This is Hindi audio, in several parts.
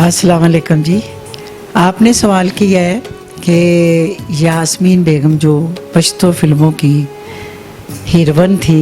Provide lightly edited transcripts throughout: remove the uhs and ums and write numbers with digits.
अस्सलाम वालेकुम जी। आपने सवाल किया है कि यास्मीन बेगम जो पश्तो फिल्मों की हीरोइन थी,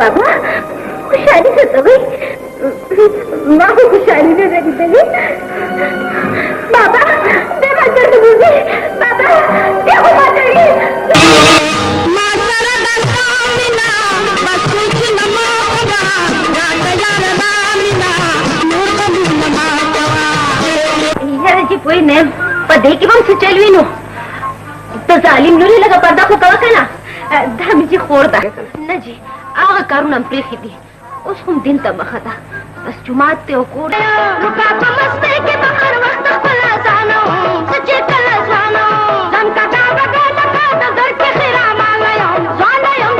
बाबा खुशहाली से तो गई माँ को खुशहाली ने रख देगी बाबा देखो चल मुझे बाबा देखो माताजी जी कोई ने पदे की बम से चलवी नो तो जालिम नूरी लगा पर्दा को कवा करना धामी जी खोरदा न जी आगे कारून हम प्रेखी थी उस हम दिन तब बखता बस जुमाते हो कोड रुका मस्ते के बाहर वक्त खुला जानो सच्चे कला जानो दम का गावा गाता गाता घर के खिरा मांगयो ज्वालायो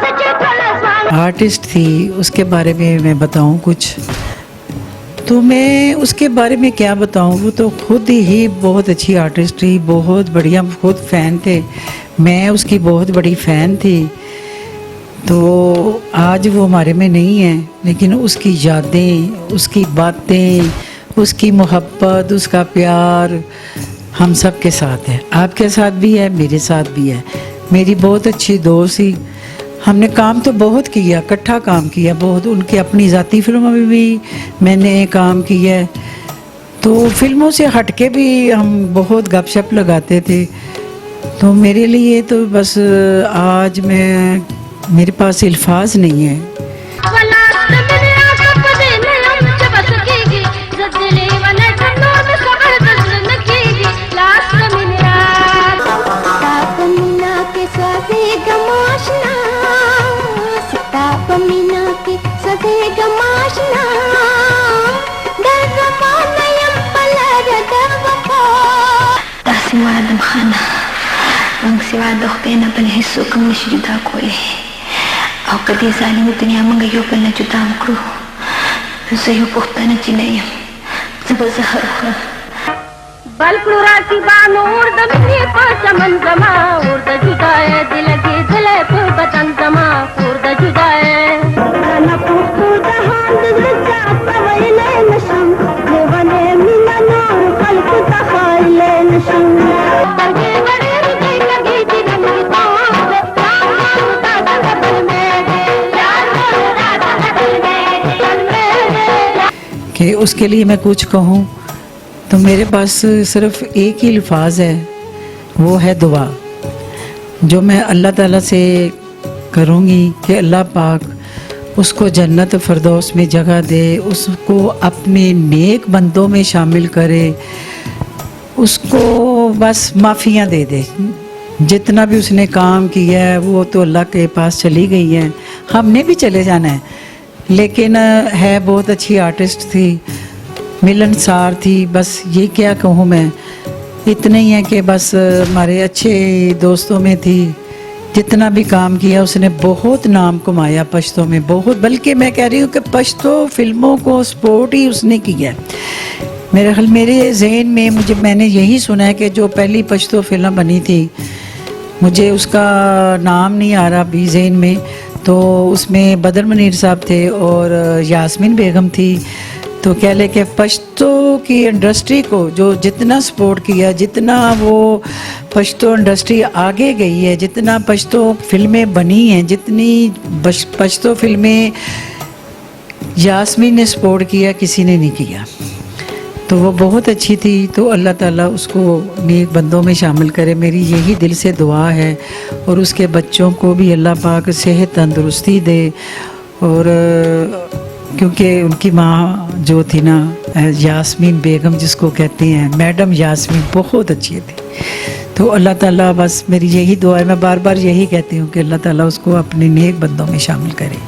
सच्चे कला जानो। आर्टिस्ट थी, उसके बारे में मैं बताऊं कुछ तो मैं उसके बारे में क्या बताऊं। वो तो खुद ही बहुत अच्छी आर्टिस्ट थी, बहुत बढ़िया, खुद फैन थे, मैं उसकी बहुत बड़ी फ़ैन थी। तो आज वो हमारे में नहीं है, लेकिन उसकी यादें, उसकी बातें, उसकी मोहब्बत, उसका प्यार हम सब के साथ है। आपके साथ भी है, मेरे साथ भी है। मेरी बहुत अच्छी दोस्त थी, हमने काम तो बहुत किया, इकट्ठा काम किया बहुत। उनके अपनी ज़ाती फिल्मों में भी मैंने काम किया है, तो फिल्मों से हटके भी हम बहुत गपशप लगाते थे। तो मेरे लिए तो बस आज मेरे पास अल्फाज नहीं है। सिवा दोखते न बल हिस्सों कम नशी जुदा कोले और कदी जालिम दुनिया मंग यो बल न जुदा मकरू ज़यो पुख्ता न चिनेयम ज़ब ज़हर हो बलकुरा की बानूर दबनी पर चमन जमा और द जुदाए दिल के दिले पर बदन जमा और द जुदाए न पुख्तू दहान दजा पवैले नशम देवने मिना नूर खल्क तखाइले नशम कि उसके लिए मैं कुछ कहूँ तो मेरे पास सिर्फ एक ही अल्फाज है, वो है दुआ, जो मैं अल्लाह ताला से करूँगी कि अल्लाह पाक उसको जन्नत फ़िरदौस में जगह दे, उसको अपने नेक बंदों में शामिल करे, उसको बस माफ़ियाँ दे दे। जितना भी उसने काम किया है वो तो अल्लाह के पास चली गई है, हमने भी चले जाना है। लेकिन है बहुत अच्छी आर्टिस्ट थी, मिलनसार थी। बस ये क्या कहूँ मैं, इतना ही है कि बस हमारे अच्छे दोस्तों में थी। जितना भी काम किया उसने बहुत नाम कमाया पश्तो में, बहुत। बल्कि मैं कह रही हूँ कि पश्तो फिल्मों को सपोर्ट ही उसने किया। मेरे ख्याल मेरे जहन में मैंने यही सुना है कि जो पहली पश्तो फिल्म बनी थी, मुझे उसका नाम नहीं आ रहा अभी जहन में, तो उसमें बदर मनीर साहब थे और यास्मीन बेगम थी। तो कह ले कि पश्तो की इंडस्ट्री को जो जितना सपोर्ट किया, जितना वो पश्तो इंडस्ट्री आगे गई है, जितना पश्तो फिल्में बनी हैं, जितनी पश्तो फिल्में यास्मीन ने सपोर्ट किया, किसी ने नहीं किया। तो वो बहुत अच्छी थी। तो अल्लाह ताला उसको नेक बंदों में शामिल करे, मेरी यही दिल से दुआ है। और उसके बच्चों को भी अल्लाह पाक सेहत तंदुरुस्ती दे। और क्योंकि उनकी माँ जो थी ना, यास्मीन बेगम जिसको कहते हैं, मैडम यास्मीन, बहुत अच्छी थी। तो अल्लाह ताला, बस मेरी यही दुआ है, मैं बार बार यही कहती हूँ कि अल्लाह ताला उसको अपने नेक बंदों में शामिल करे।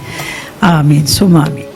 आमीन सुम आमीन।